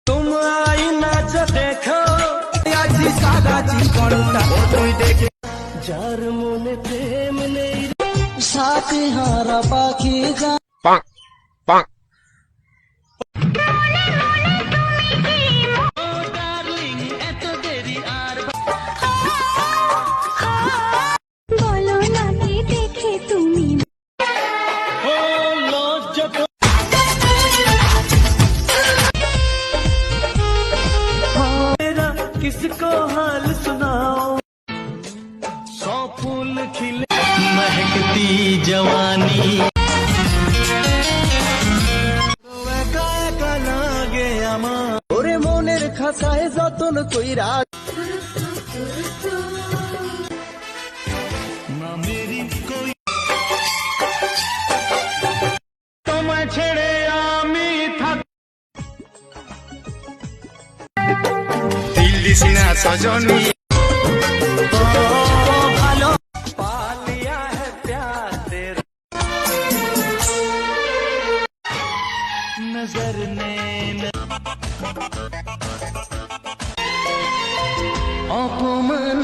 तुम आईना जो देखो আজি সাদা জীবনটা তুই দেখে যার মনে প্রেম নেই সাথে হারা পাখি যা bonk, bonk. বলো না কে দেখে তুমি मेरा किसको हाल सुनाओ 100 फूल खिले महकती जवानी একা একা লাগে আমার ওরে মনের খাঁচায় যতন কইরা না মেরি কই তোমায় ছেড়ে আমি থাক দিল্লি সিনা সজনী ভালো पा लिया है प्यार तेरा नजर ने अपमान